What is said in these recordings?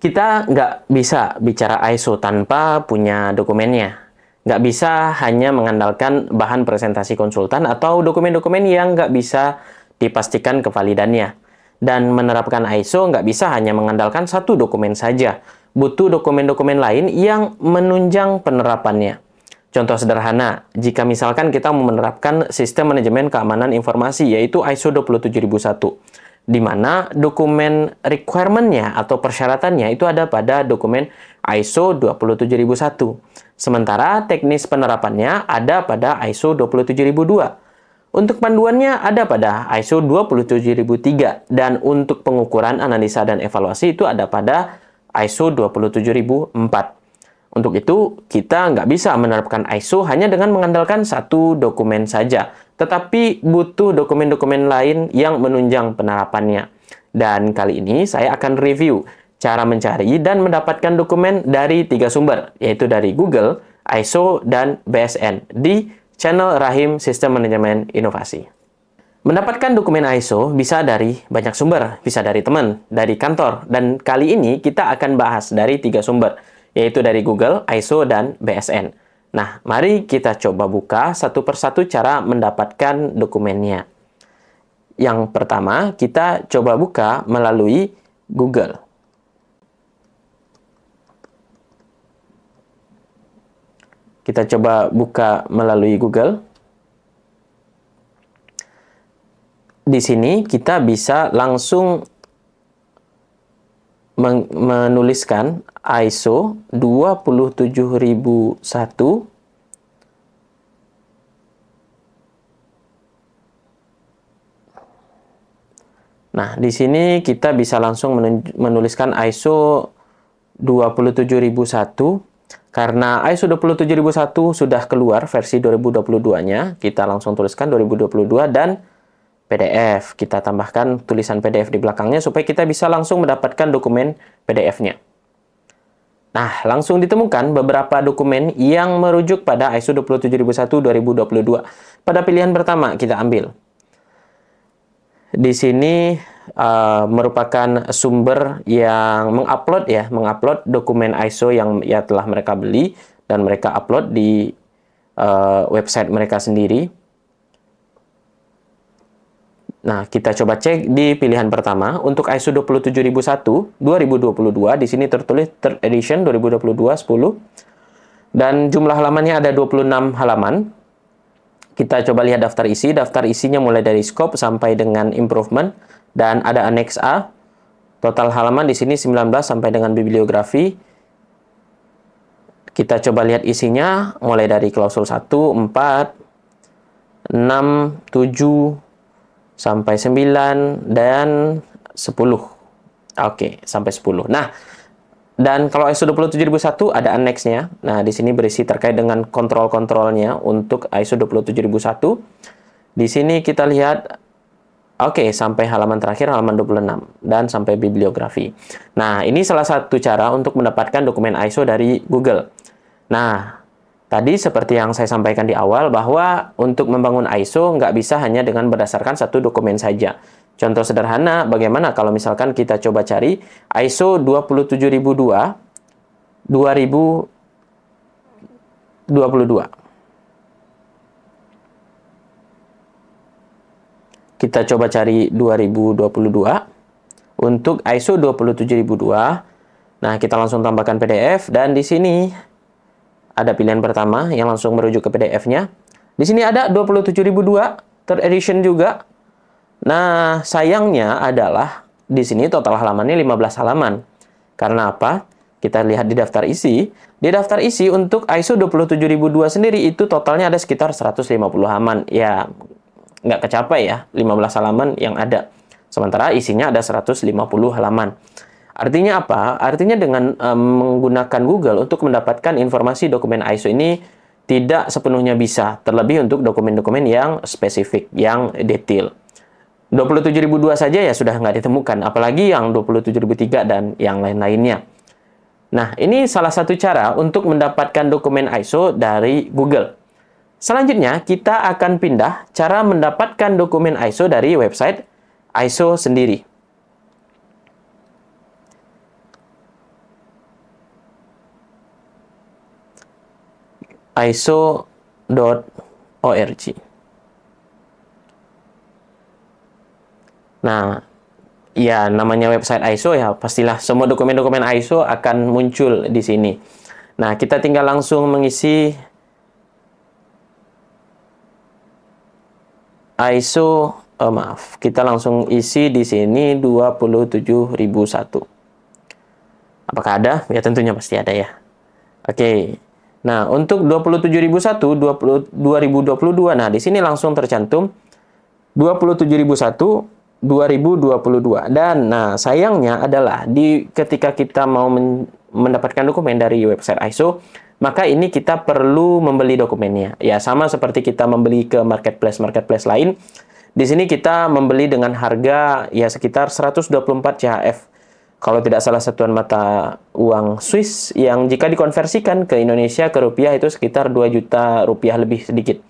Kita nggak bisa bicara ISO tanpa punya dokumennya. Nggak bisa hanya mengandalkan bahan presentasi konsultan atau dokumen-dokumen yang nggak bisa dipastikan kevalidannya. Dan menerapkan ISO nggak bisa hanya mengandalkan satu dokumen saja. Butuh dokumen-dokumen lain yang menunjang penerapannya. Contoh sederhana, jika misalkan kita mau menerapkan sistem manajemen keamanan informasi, yaitu ISO 27001, di mana dokumen requirement-nya atau persyaratannya itu ada pada dokumen ISO 27001. Sementara teknis penerapannya ada pada ISO 27002. Untuk panduannya ada pada ISO 27003 dan untuk pengukuran, analisa, dan evaluasi itu ada pada ISO 27004. Untuk itu, kita nggak bisa menerapkan ISO hanya dengan mengandalkan satu dokumen saja, tetapi butuh dokumen-dokumen lain yang menunjang penerapannya. Dan kali ini saya akan review cara mencari dan mendapatkan dokumen dari 3 sumber, yaitu dari Google, ISO, dan BSN di channel Rahim Sistem Manajemen Inovasi. Mendapatkan dokumen ISO bisa dari banyak sumber, bisa dari teman, dari kantor, dan kali ini kita akan bahas dari 3 sumber, yaitu dari Google, ISO, dan BSN. Nah, mari kita coba buka satu persatu cara mendapatkan dokumennya. Yang pertama, kita coba buka melalui Google. Kita coba buka melalui Google. Di sini kita bisa langsung menuliskan ISO 27001 . Nah, di sini kita bisa langsung menuliskan ISO 27001. Karena ISO 27001 sudah keluar versi 2022-nya, kita langsung tuliskan 2022 dan PDF. Kita tambahkan tulisan PDF di belakangnya supaya kita bisa langsung mendapatkan dokumen PDF-nya. Nah, langsung ditemukan beberapa dokumen yang merujuk pada ISO 27001 2022. Pada pilihan pertama kita ambil. Di sini merupakan sumber yang mengupload dokumen ISO yang ya telah mereka beli dan mereka upload di website mereka sendiri. Nah, kita coba cek di pilihan pertama untuk ISO 27001 2022. Di sini tertulis third edition 2022-10 dan jumlah halamannya ada 26 halaman. Kita coba lihat daftar isi. Daftar isinya mulai dari scope sampai dengan improvement dan ada annex A. Total halaman di sini 19 sampai dengan bibliografi. Kita coba lihat isinya mulai dari klausul 1, 4, 6, 7 sampai 9 dan 10. Oke, sampai 10. Nah, dan kalau ISO 27001 ada annex-nya. Nah, di sini berisi terkait dengan kontrol-kontrolnya untuk ISO 27001. Di sini kita lihat sampai halaman terakhir, halaman 26 dan sampai bibliografi. Nah, ini salah satu cara untuk mendapatkan dokumen ISO dari Google. Nah, tadi seperti yang saya sampaikan di awal bahwa untuk membangun ISO nggak bisa hanya dengan berdasarkan satu dokumen saja. Contoh sederhana, bagaimana kalau misalkan kita coba cari ISO 27002 2022. Kita coba cari 2022 untuk ISO 27002. Nah, kita langsung tambahkan PDF dan di sini ada pilihan pertama yang langsung merujuk ke PDF-nya. Di sini ada 27002 third edition juga. Nah, sayangnya adalah di sini total halamannya 15 halaman. Karena apa? Kita lihat di daftar isi. Di daftar isi untuk ISO 27002 sendiri itu totalnya ada sekitar 150 halaman. Ya, nggak kecapai ya, 15 halaman yang ada. Sementara isinya ada 150 halaman. Artinya apa? Artinya dengan menggunakan Google untuk mendapatkan informasi dokumen ISO ini tidak sepenuhnya bisa. Terlebih untuk dokumen-dokumen yang spesifik, yang detail. 27002 saja ya sudah nggak ditemukan, apalagi yang 27003 dan yang lain-lainnya. Nah, ini salah satu cara untuk mendapatkan dokumen ISO dari Google. Selanjutnya, kita akan pindah cara mendapatkan dokumen ISO dari website ISO sendiri. iso.org. Nah, ya namanya website ISO ya pastilah semua dokumen-dokumen ISO akan muncul di sini. Nah, kita tinggal langsung mengisi ISO, kita langsung isi di sini 27001. Apakah ada? Ya tentunya pasti ada ya. Oke. Nah, untuk 27001 2022, nah di sini langsung tercantum 27001 2022. Dan nah sayangnya adalah ketika kita mau mendapatkan dokumen dari website ISO, maka ini kita perlu membeli dokumennya. Ya sama seperti kita membeli ke marketplace lain. Di sini kita membeli dengan harga ya sekitar 124 CHF. Kalau tidak salah satuan mata uang Swiss yang jika dikonversikan ke Indonesia ke rupiah itu sekitar 2 juta rupiah lebih sedikit.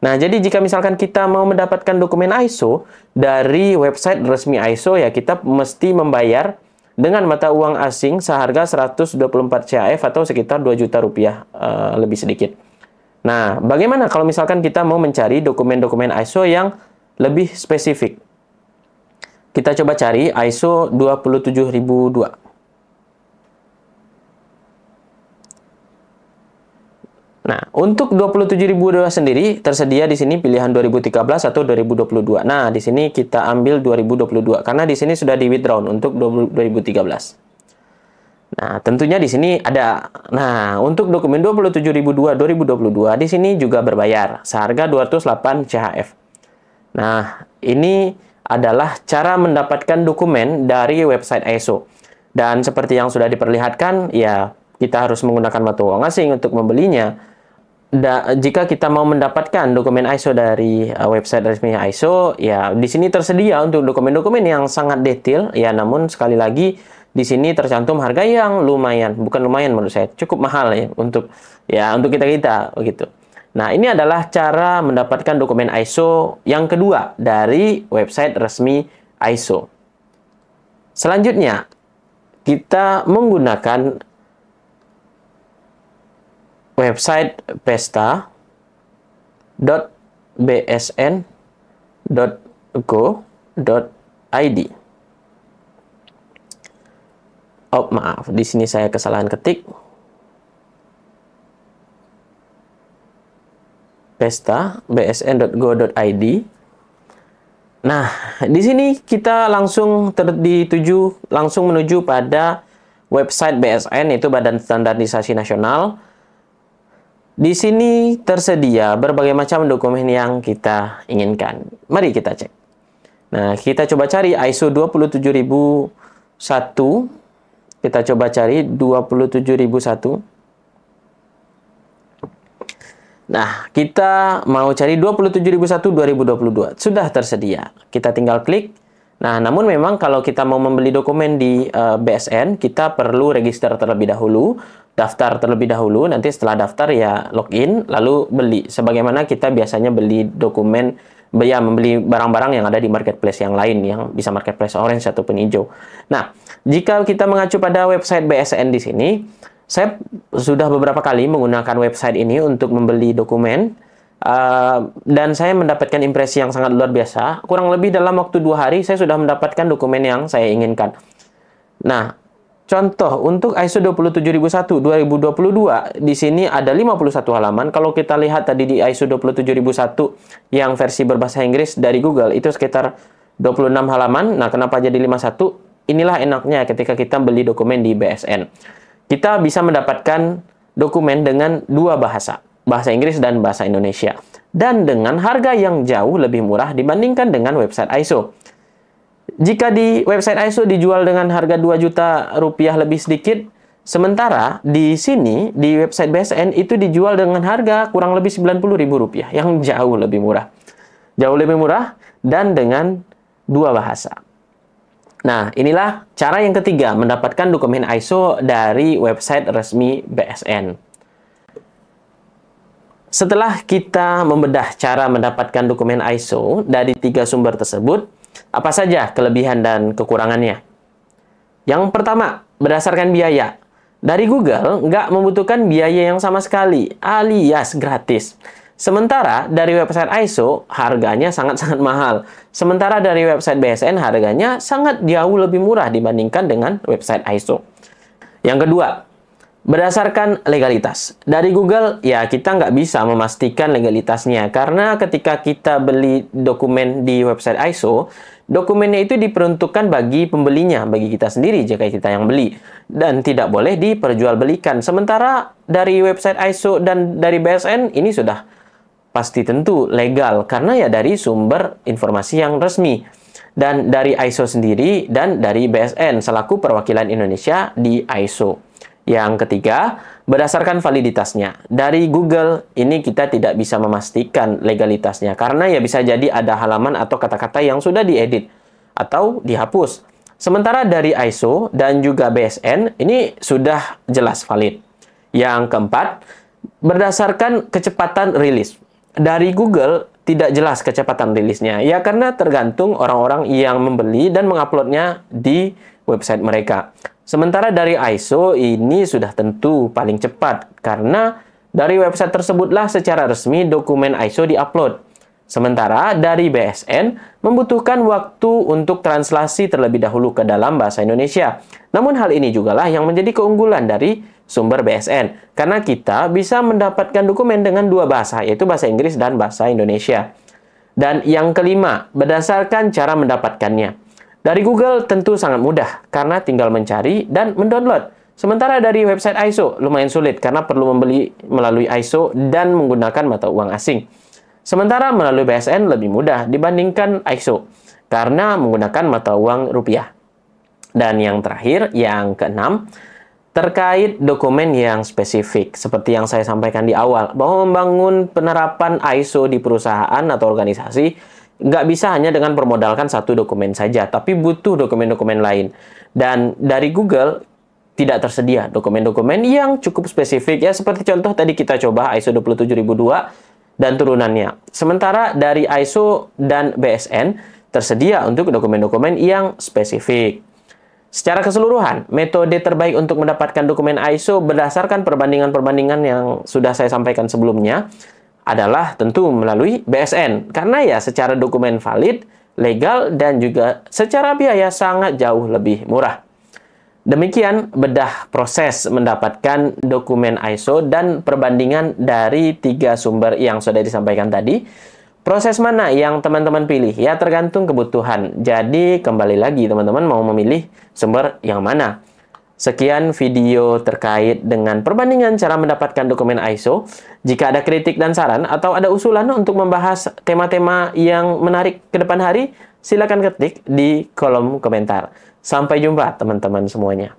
Nah, jadi jika misalkan kita mau mendapatkan dokumen ISO dari website resmi ISO, ya kita mesti membayar dengan mata uang asing seharga 124 CHF atau sekitar 2 juta rupiah lebih sedikit. Nah, bagaimana kalau misalkan kita mau mencari dokumen-dokumen ISO yang lebih spesifik? Kita coba cari ISO 27002. Nah, untuk 27002 sendiri tersedia di sini pilihan 2013 atau 2022. Nah, di sini kita ambil 2022 karena di sini sudah di withdrawn untuk 2013. Nah, tentunya di sini ada. Nah, untuk dokumen 27002 2022 di sini juga berbayar seharga 208 CHF. Nah, ini adalah cara mendapatkan dokumen dari website ISO. Dan seperti yang sudah diperlihatkan, ya kita harus menggunakan mata uang asing untuk membelinya. Jika kita mau mendapatkan dokumen ISO dari website resmi ISO, ya di sini tersedia untuk dokumen-dokumen yang sangat detail, ya namun sekali lagi di sini tercantum harga yang lumayan, bukan lumayan menurut saya, cukup mahal ya untuk kita begitu. Nah, ini adalah cara mendapatkan dokumen ISO yang kedua dari website resmi ISO. Selanjutnya, kita menggunakan website pesta.bsn.go.id. Oh, maaf, di sini saya kesalahan ketik. pesta.bsn.go.id. Nah, di sini kita langsung menuju pada website BSN, yaitu Badan Standarisasi Nasional. Di sini tersedia berbagai macam dokumen yang kita inginkan. Mari kita cek. Nah, kita coba cari ISO 27001. Kita coba cari 27001. Nah, kita mau cari 27001 2022. Sudah tersedia. Kita tinggal klik. Nah, namun memang kalau kita mau membeli dokumen di BSN, kita perlu register terlebih dahulu, daftar terlebih dahulu, nanti setelah daftar ya login, lalu beli. Sebagaimana kita biasanya beli dokumen, ya membeli barang-barang yang ada di marketplace yang lain, yang bisa marketplace orange ataupun hijau. Nah, jika kita mengacu pada website BSN di sini, saya sudah beberapa kali menggunakan website ini untuk membeli dokumen, dan saya mendapatkan impresi yang sangat luar biasa. Kurang lebih dalam waktu 2 hari, saya sudah mendapatkan dokumen yang saya inginkan. Nah, contoh untuk ISO 27001 2022 di sini ada 51 halaman. Kalau kita lihat tadi di ISO 27001 yang versi berbahasa Inggris dari Google itu sekitar 26 halaman. Nah, kenapa jadi 51? Inilah enaknya ketika kita beli dokumen di BSN. Kita bisa mendapatkan dokumen dengan 2 bahasa, bahasa Inggris dan bahasa Indonesia, dan dengan harga yang jauh lebih murah dibandingkan dengan website ISO. Jika di website ISO dijual dengan harga 2 juta rupiah lebih sedikit, sementara di sini, di website BSN itu dijual dengan harga kurang lebih 90.000 rupiah, yang jauh lebih murah. Jauh lebih murah dan dengan 2 bahasa. Nah, inilah cara yang ketiga mendapatkan dokumen ISO dari website resmi BSN. Setelah kita membedah cara mendapatkan dokumen ISO dari 3 sumber tersebut, apa saja kelebihan dan kekurangannya? Yang pertama, berdasarkan biaya. Dari Google nggak membutuhkan biaya yang sama sekali, alias gratis. Sementara dari website ISO harganya sangat-sangat mahal. Sementara dari website BSN harganya sangat jauh lebih murah dibandingkan dengan website ISO. Yang kedua, berdasarkan legalitas. Dari Google, ya kita nggak bisa memastikan legalitasnya. Karena ketika kita beli dokumen di website ISO, dokumennya itu diperuntukkan bagi pembelinya, bagi kita sendiri jika kita yang beli. Dan tidak boleh diperjualbelikan. Sementara dari website ISO dan dari BSN, ini sudah pasti tentu legal. Karena ya dari sumber informasi yang resmi. Dan dari ISO sendiri dan dari BSN selaku perwakilan Indonesia di ISO. Yang ketiga, berdasarkan validitasnya. Dari Google, ini kita tidak bisa memastikan legalitasnya. Karena ya bisa jadi ada halaman atau kata-kata yang sudah diedit atau dihapus. Sementara dari ISO dan juga BSN, ini sudah jelas valid. Yang keempat, berdasarkan kecepatan rilis. Dari Google, tidak jelas kecepatan rilisnya. Ya karena tergantung orang-orang yang membeli dan menguploadnya di website mereka. Sementara dari ISO ini sudah tentu paling cepat karena dari website tersebutlah secara resmi dokumen ISO diupload. Sementara dari BSN membutuhkan waktu untuk translasi terlebih dahulu ke dalam bahasa Indonesia. Namun hal ini jugalah yang menjadi keunggulan dari sumber BSN karena kita bisa mendapatkan dokumen dengan dua bahasa, yaitu bahasa Inggris dan bahasa Indonesia. Dan yang kelima, berdasarkan cara mendapatkannya. Dari Google tentu sangat mudah karena tinggal mencari dan mendownload. Sementara dari website ISO lumayan sulit karena perlu membeli melalui ISO dan menggunakan mata uang asing. Sementara melalui BSN lebih mudah dibandingkan ISO karena menggunakan mata uang rupiah. Dan yang terakhir, yang keenam, terkait dokumen yang spesifik. Seperti yang saya sampaikan di awal, bahwa membangun penerapan ISO di perusahaan atau organisasi nggak bisa hanya dengan bermodalkan satu dokumen saja, tapi butuh dokumen-dokumen lain. Dan dari Google tidak tersedia dokumen-dokumen yang cukup spesifik, ya seperti contoh tadi kita coba ISO 27002 dan turunannya. Sementara dari ISO dan BSN tersedia untuk dokumen-dokumen yang spesifik. Secara keseluruhan, metode terbaik untuk mendapatkan dokumen ISO berdasarkan perbandingan-perbandingan yang sudah saya sampaikan sebelumnya adalah tentu melalui BSN. Karena ya secara dokumen valid, legal, dan juga secara biaya sangat jauh lebih murah. Demikian bedah proses mendapatkan dokumen ISO dan perbandingan dari tiga sumber yang sudah disampaikan tadi. Proses mana yang teman-teman pilih? Ya tergantung kebutuhan. Jadi kembali lagi teman-teman mau memilih sumber yang mana. Sekian video terkait dengan perbandingan cara mendapatkan dokumen ISO. Jika ada kritik dan saran atau ada usulan untuk membahas tema-tema yang menarik ke depan hari, silakan ketik di kolom komentar. Sampai jumpa teman-teman semuanya.